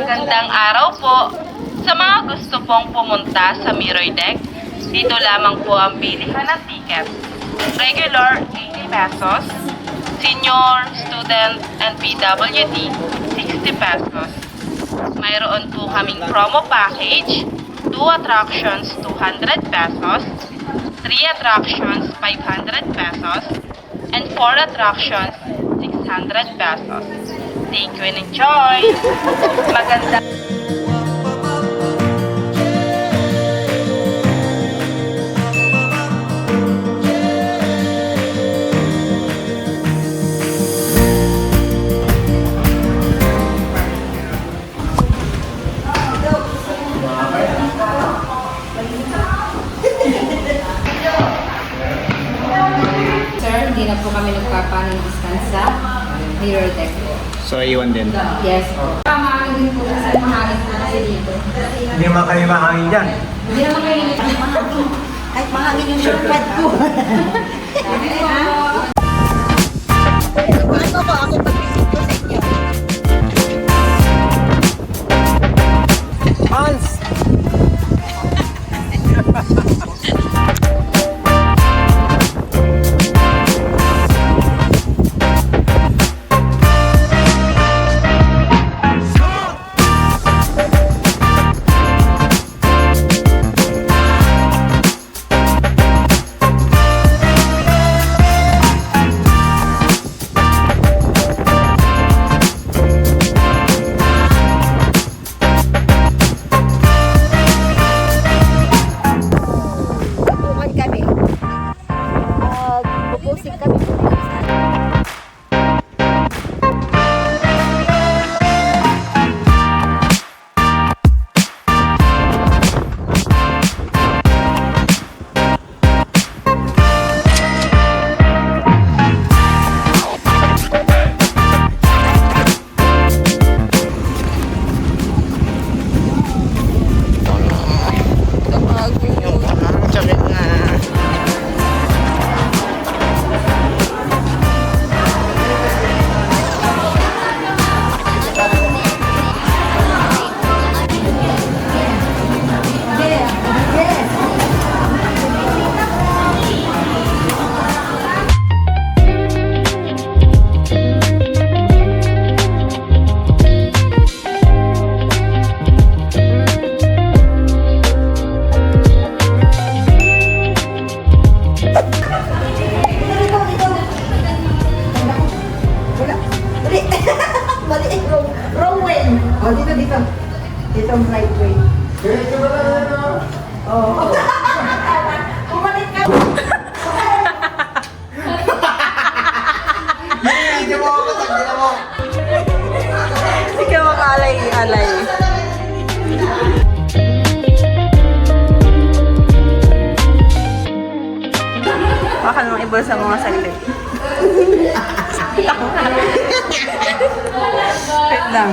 Magandang araw po. Sa mga gusto pong pumunta sa Mirror Deck, dito lamang po ang bilihan ng ticket. Regular, 80 pesos. Senior, student, and PWD, 60 pesos. Mayroon po kaming promo package, 2 attractions, 200 pesos, 3 attractions, 500 pesos, and 4 attractions, 600 pesos. Thank you and enjoy! Maganda! Sir, hindi na po kami nagpapanong distance sa Mirror Deck. So, iwan din. Yes po. Mahangin din po kasi mahangin po kasi dito. Hindi naman kayo mahangin dyan. Hindi naman kayo mahangin. Ay, mahangin yung shortcut ko. Ano ba ako pag-visit ko sa inyo? Hans! Tutukan kami. Pupusik kami. Mali eh, wrong way. Oh, dito. Dito ang right way. Oh. Bumalik ka. Hindi mo ako matagdala mo. Sige, makalay-alay. Baka naman iba sa mga saglit. Wait lang.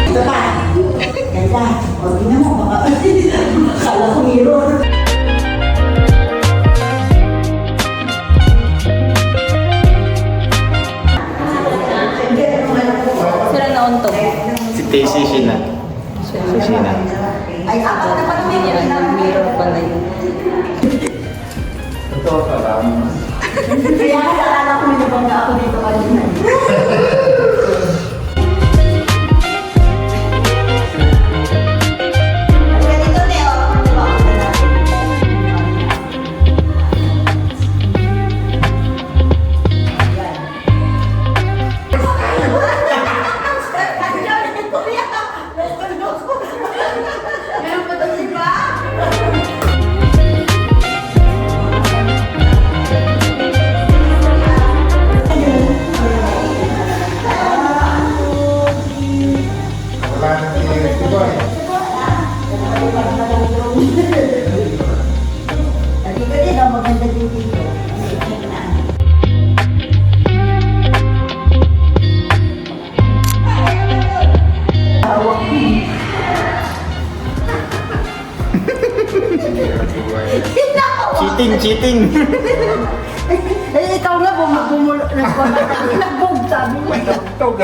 Ito pa. Ganda. O, tingnan mo. Baka kala ko mirror. Sila naon to. Si Tacy Sheena. Si Sheena. Ay, ako na pala Hindi niya mirror pala yun. Ito, salam. Kaya naalala ko may nabangga ako dito kanina. Ganito, Leo. Ano ba ako na natin? Cheating. Eh, ikaw nga, nagbog, sabi mo. Tog.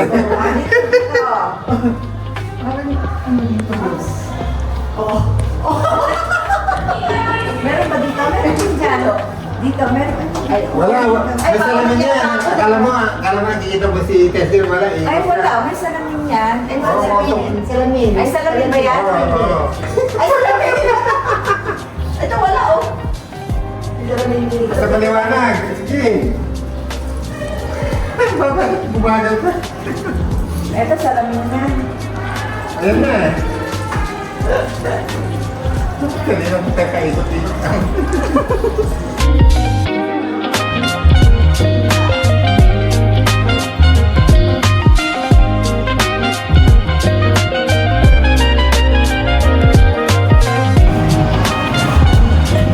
Parang, ano dito, boss? Oh. Meron ba dito? Meron din dyan. Dito, meron. Ay, Wala. Ay, May salamin yan. Akala mo nakikita mo si Tessie wala eh. Ay, wala. May salamin yan. Ay, Oo, salamin. Salamin. Ay, salamin ba yan? Oo. Ay, salamin. Ito, wala, oh. May salamin dito. Sa paliwanag. Sige. Bumagal pa. Ito, salamin na. Ayan na. Kanina mo tayo kaisot-isot.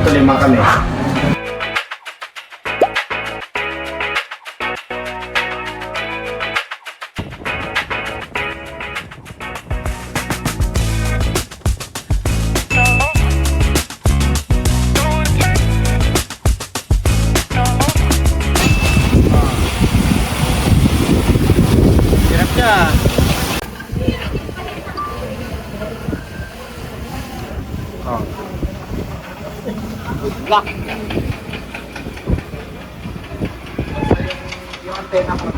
Ito 5 kami. Hirap niya. Oh. Good luck. Yung antena ko.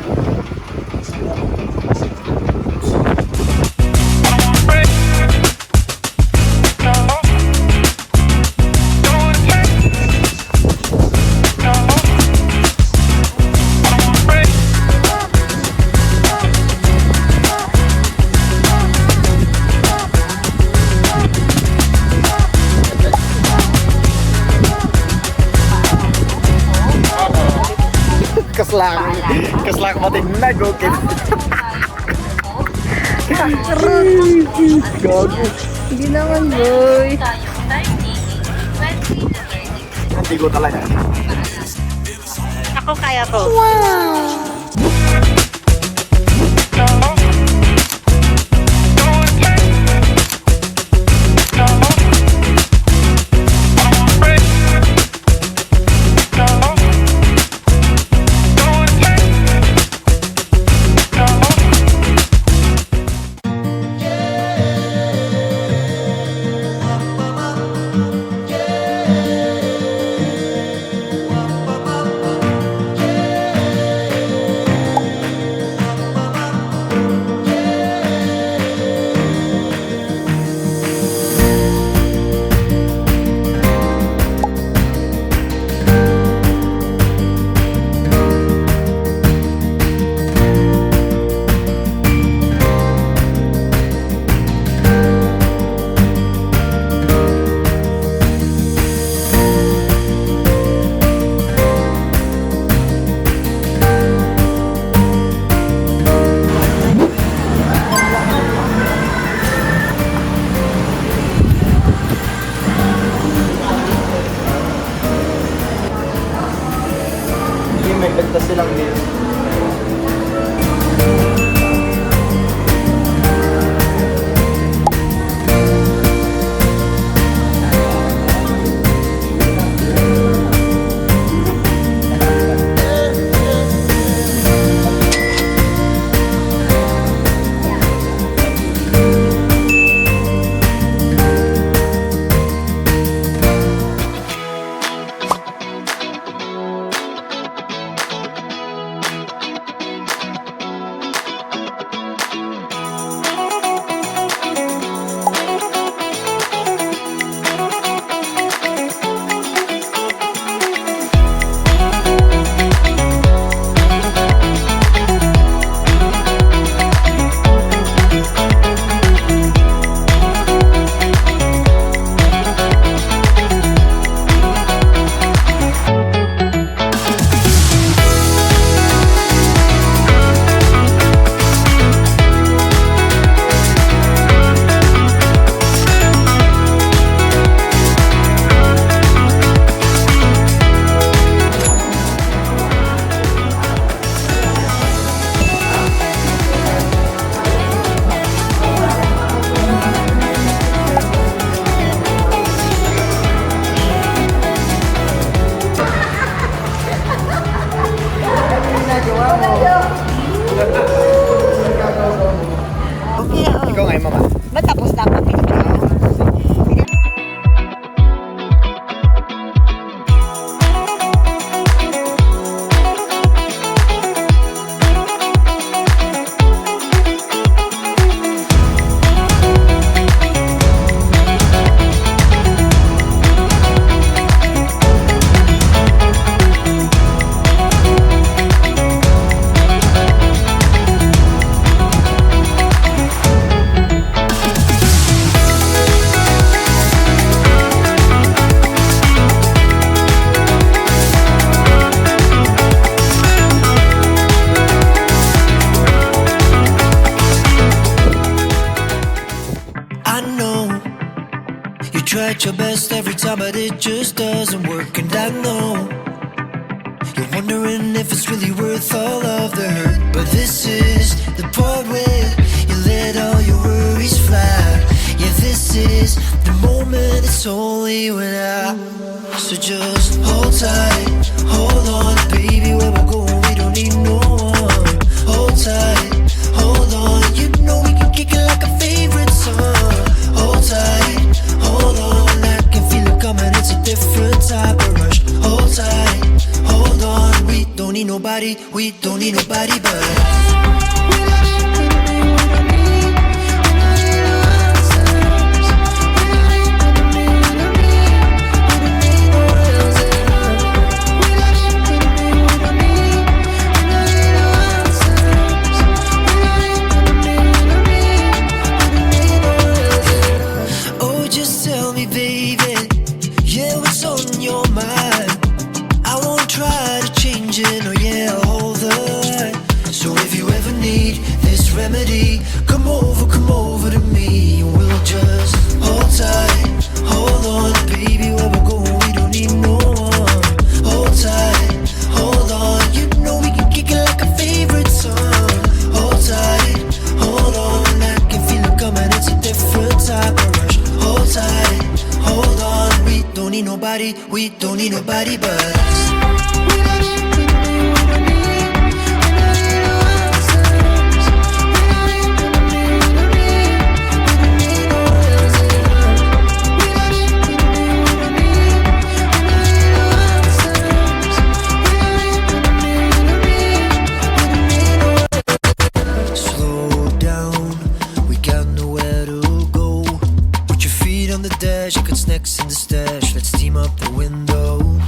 Kaslang ko din nag-okay. Gago. Hindi naman, boy. Hindi ko talaga. Ako kaya ko. May benta silang dito. at your best every time, but it just doesn't work. And I know you're wondering if it's really worth all of the hurt. But this is the part where you let all your worries fly. Yeah, this is the moment, it's only when so just hold tight, hold on, baby, where we're going, we don't need no one. Hold tight, hold on, you know we can kick it like a favorite song. Hold tight, hold on, I can feel it coming, it's a different type of rush. Hold tight, hold on, we don't need nobody but us. Oh, just tell me, baby, yeah, what's on your mind? I won't try to change it, oh yeah, I'll hold the line. So if you ever need this remedy, come over to me, and we'll just hold tight, hold on, baby, where we're going, we don't need no one. Hold tight, hold on, you know we can kick it like a favorite song. Hold tight, hold on, I can feel it coming, it's a different type of rush. Hold tight, hold on, we don't need nobody but us. Slow down, we got nowhere to go. Put your feet on the dash, you got snacks in the stash. Let's steam up the windows.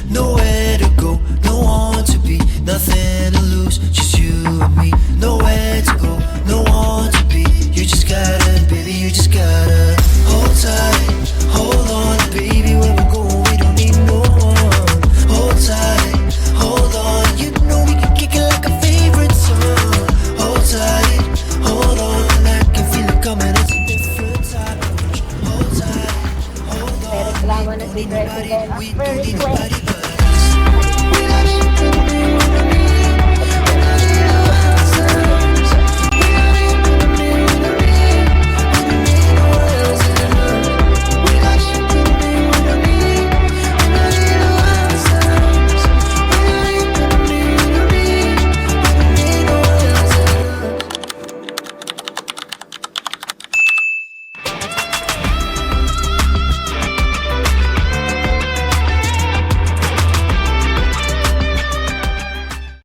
Nowhere to go, no one to be, nothing to lose, just you and me. Nowhere to go, no one to be. You just gotta, baby, you just gotta hold tight, hold on, baby, where we're going, we don't need no one. Hold tight, hold on, you know we can kick it like a favorite song. Hold tight, hold on, I can feel it coming, it's a different type of rush. Hold tight, hold on, Reklamo na si President. we don't need nobody but us.